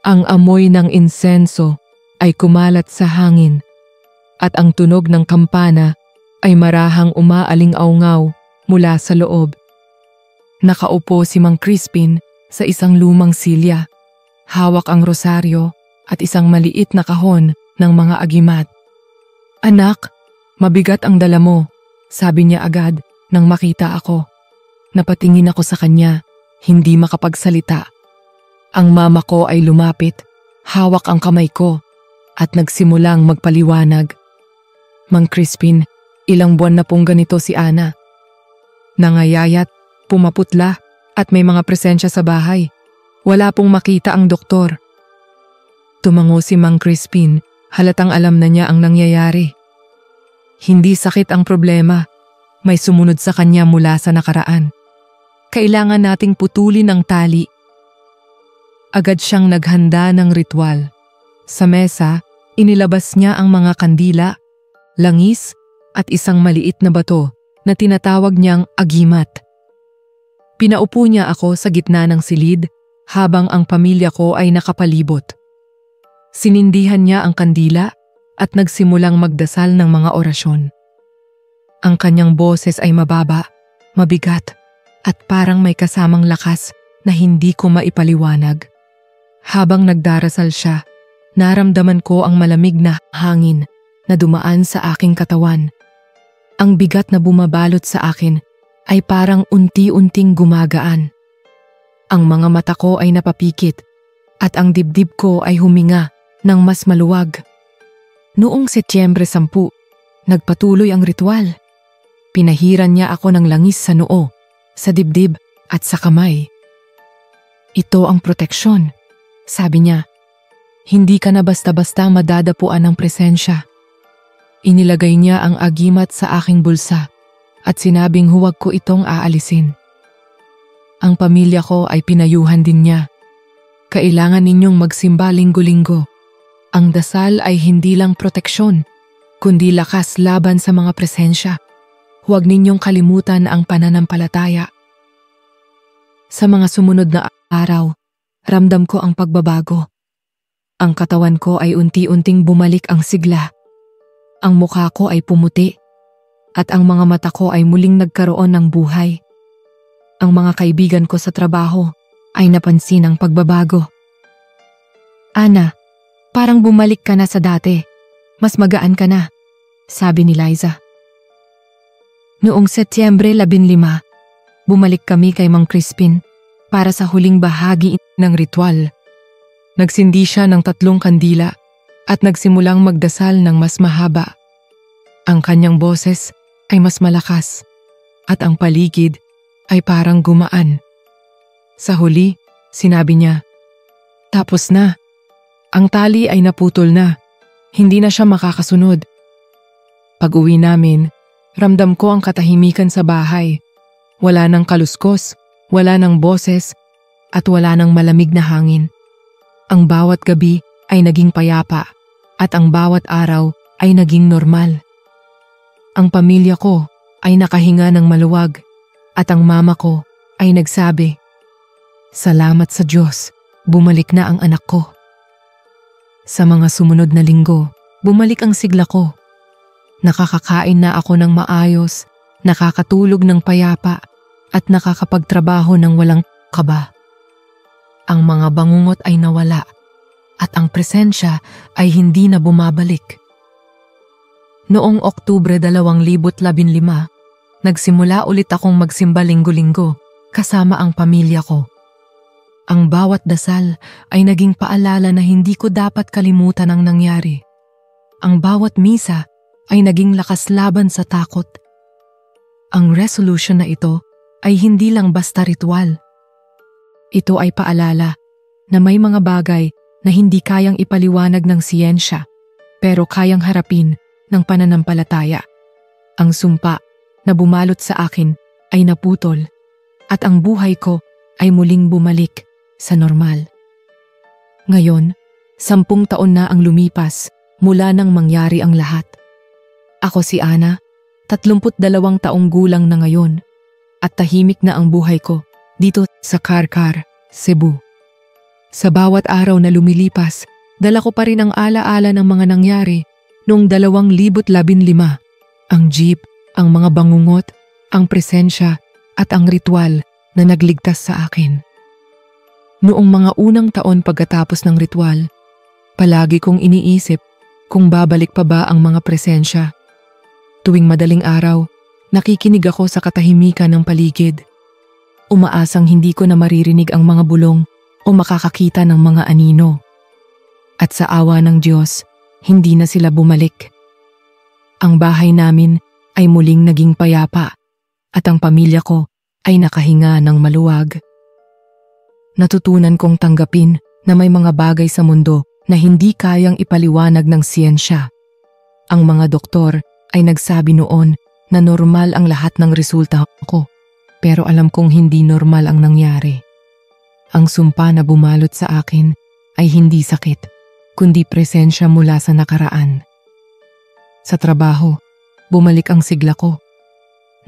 Ang amoy ng insenso ay kumalat sa hangin at ang tunog ng kampana ay marahang umaaling-aungaw mula sa loob. Nakaupo si Mang Crispin sa isang lumang silya, hawak ang rosaryo at isang maliit na kahon ng mga agimat. "Anak, mabigat ang dala mo," sabi niya agad nang makita ako. Napatingin ako sa kanya, hindi makapagsalita. Ang mama ko ay lumapit, hawak ang kamay ko at nagsimulang magpaliwanag. "Mang Crispin, ilang buwan na pong ganito si Ana. Nangayayat, pumaputla at may mga presensya sa bahay. Wala pong makita ang doktor." Tumango si Mang Crispin, halatang alam na niya ang nangyayari. Hindi sakit ang problema, may sumunod sa kanya mula sa nakaraan. Kailangan nating putulin ang tali. Agad siyang naghanda ng ritual. Sa mesa, inilabas niya ang mga kandila, langis at isang maliit na bato na tinatawag niyang agimat. Pinaupo niya ako sa gitna ng silid habang ang pamilya ko ay nakapalibot. Sinindihan niya ang kandila at nagsimulang magdasal ng mga orasyon. Ang kanyang boses ay mababa, mabigat at parang may kasamang lakas na hindi ko maipaliwanag. Habang nagdarasal siya, naramdaman ko ang malamig na hangin na dumaan sa aking katawan. Ang bigat na bumabalot sa akin ay parang unti-unting gumagaan. Ang mga mata ko ay napapikit at ang dibdib ko ay huminga ng mas maluwag. Noong Setyembre 10, nagpatuloy ang ritual. Pinahiran niya ako ng langis sa noo, sa dibdib at sa kamay. "Ito ang proteksyon," sabi niya. "Hindi ka na basta-basta madadapuan ng presensya." Inilagay niya ang agimat sa aking bulsa at sinabing huwag ko itong aalisin. Ang pamilya ko ay pinayuhan din niya. "Kailangan ninyong magsimba linggo-linggo. Ang dasal ay hindi lang proteksyon, kundi lakas laban sa mga presensya. Huwag ninyong kalimutan ang pananampalataya." Sa mga sumunod na araw, ramdam ko ang pagbabago. Ang katawan ko ay unti-unting bumalik ang sigla. Ang mukha ko ay pumuti at ang mga mata ko ay muling nagkaroon ng buhay. Ang mga kaibigan ko sa trabaho ay napansin ang pagbabago. "Ana, parang bumalik ka na sa dati. Mas magaan ka na," sabi ni Liza. Noong Setyembre 15, bumalik kami kay Mang Crispin para sa huling bahagi ng ritual. Nagsindi siya ng 3 kandila at nagsimulang magdasal ng mas mahaba. Ang kanyang boses ay mas malakas at ang paligid ay parang gumaan. Sa huli, sinabi niya, "Tapos na. Ang tali ay naputol na. Hindi na siya makakasunod." Pag-uwi namin, ramdam ko ang katahimikan sa bahay. Wala nang kaluskos, wala nang boses, at wala nang malamig na hangin. Ang bawat gabi ay naging payapa at ang bawat araw ay naging normal. Ang pamilya ko ay nakahinga ng maluwag at ang mama ko ay nagsabi, "Salamat sa Diyos, bumalik na ang anak ko." Sa mga sumunod na linggo, bumalik ang sigla ko. Nakakakain na ako ng maayos, nakakatulog ng payapa at nakakapagtrabaho ng walang kaba. Ang mga bangungot ay nawala at ang presensya ay hindi na bumabalik. Noong Oktubre 2015, nagsimula ulit akong magsimba linggo-linggo kasama ang pamilya ko. Ang bawat dasal ay naging paalala na hindi ko dapat kalimutan ang nangyari. Ang bawat misa ay naging lakas laban sa takot. Ang resolution na ito ay hindi lang basta ritual. Ito ay paalala na may mga bagay na hindi kayang ipaliwanag ng siyensya pero kayang harapin ng pananampalataya. Ang sumpa na bumalot sa akin ay naputol at ang buhay ko ay muling bumalik sa normal. Ngayon, 10 taon na ang lumipas mula nang mangyari ang lahat. Ako si Ana, 32 taong gulang na ngayon at tahimik na ang buhay ko dito sa Karkar, Cebu. Sa bawat araw na lumilipas, dala ko pa rin ang alaala ng mga nangyari noong 2015. Ang jeep, ang mga bangungot, ang presensya at ang ritual na nagligtas sa akin. Noong mga unang taon pagkatapos ng ritual, palagi kong iniisip kung babalik pa ba ang mga presensya. Tuwing madaling araw, nakikinig ako sa katahimikan ng paligid. Umaasang hindi ko na maririnig ang mga bulong o makakakita ng mga anino. At sa awa ng Diyos, hindi na sila bumalik. Ang bahay namin ay muling naging payapa at ang pamilya ko ay nakahinga ng maluwag. Natutunan kong tanggapin na may mga bagay sa mundo na hindi kayang ipaliwanag ng siyensya. Ang mga doktor ay nagsabi noon na normal ang lahat ng resulta ko, pero alam kong hindi normal ang nangyari. Ang sumpa na bumalot sa akin ay hindi sakit, kundi presensya mula sa nakaraan. Sa trabaho, bumalik ang sigla ko.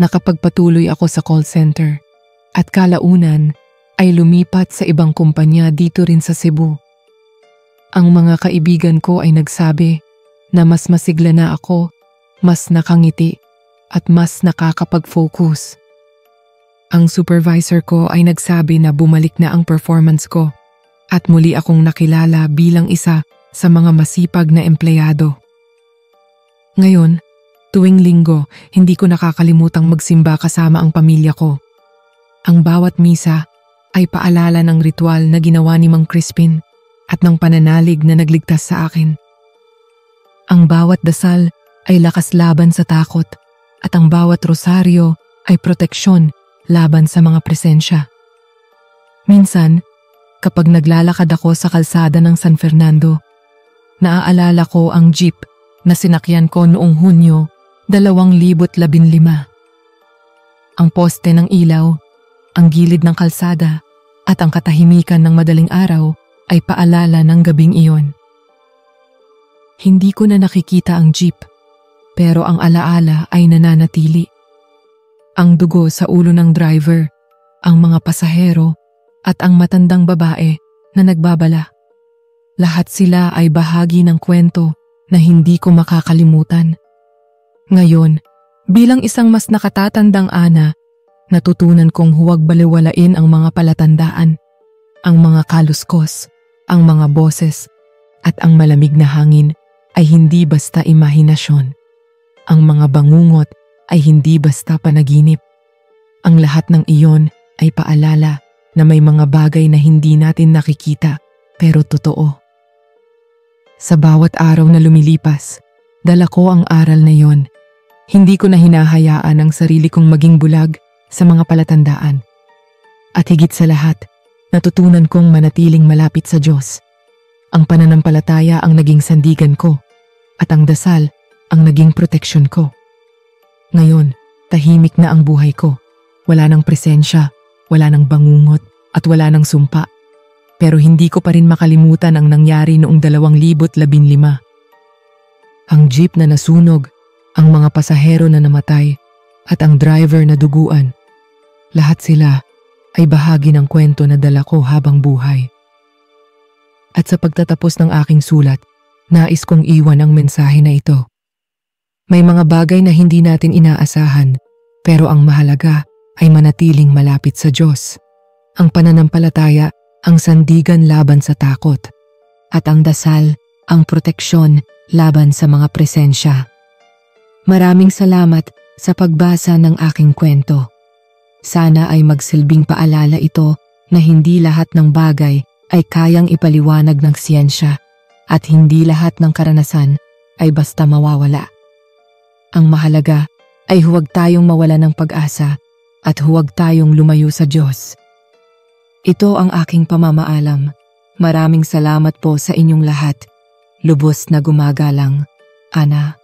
Nakapagpatuloy ako sa call center at kalaunan ay lumipat sa ibang kumpanya dito rin sa Cebu. Ang mga kaibigan ko ay nagsabi na mas masigla na ako, mas nakangiti at mas nakakapag-focus. Ang supervisor ko ay nagsabi na bumalik na ang performance ko at muli akong nakilala bilang isa sa mga masipag na empleyado. Ngayon, tuwing linggo, hindi ko nakakalimutang magsimba kasama ang pamilya ko. Ang bawat misa ay paalala ng ritual na ginawa ni Mang Crispin at ng pananalig na nagligtas sa akin. Ang bawat dasal ay lakas laban sa takot at ang bawat rosaryo ay proteksyon laban sa mga presensya. Minsan, kapag naglalakad ako sa kalsada ng San Fernando, naaalala ko ang jeep na sinakyan ko noong Hunyo 2015. Ang poste ng ilaw, ang gilid ng kalsada at ang katahimikan ng madaling araw ay paalala ng gabing iyon. Hindi ko na nakikita ang jeep, pero ang alaala ay nananatili. Ang dugo sa ulo ng driver, ang mga pasahero at ang matandang babae na nagbabala. Lahat sila ay bahagi ng kwento na hindi ko makakalimutan. Ngayon, bilang isang mas nakatatandang Ana, natutunan kong huwag baliwalain ang mga palatandaan, ang mga kaluskos, ang mga boses, at ang malamig na hangin ay hindi basta imahinasyon. Ang mga bangungot ay hindi basta panaginip. Ang lahat ng iyon ay paalala na may mga bagay na hindi natin nakikita pero totoo. Sa bawat araw na lumilipas, dala ko ang aral na iyon. Hindi ko na hinahayaan ang sarili kong maging bulag sa mga palatandaan. At higit sa lahat, natutunan kong manatiling malapit sa Diyos. Ang pananampalataya ang naging sandigan ko at ang dasal ang naging proteksyon ko. Ngayon, tahimik na ang buhay ko. Wala nang presensya, wala nang bangungot, at wala nang sumpa. Pero hindi ko pa rin makalimutan ang nangyari noong 2015. Ang jeep na nasunog, ang mga pasahero na namatay, at ang driver na duguan. Lahat sila ay bahagi ng kwento na dala ko habang buhay. At sa pagtatapos ng aking sulat, nais kong iwan ang mensahe na ito. May mga bagay na hindi natin inaasahan, pero ang mahalaga ay manatiling malapit sa Diyos. Ang pananampalataya, ang sandigan laban sa takot. At ang dasal, ang proteksyon laban sa mga presensya. Maraming salamat sa pagbasa ng aking kwento. Sana ay magsilbing paalala ito na hindi lahat ng bagay ay kayang ipaliwanag ng siyensya at hindi lahat ng karanasan ay basta mawawala. Ang mahalaga ay huwag tayong mawala ng pag-asa at huwag tayong lumayo sa Diyos. Ito ang aking pamamaalam. Maraming salamat po sa inyong lahat. Lubos na gumagalang, Ana.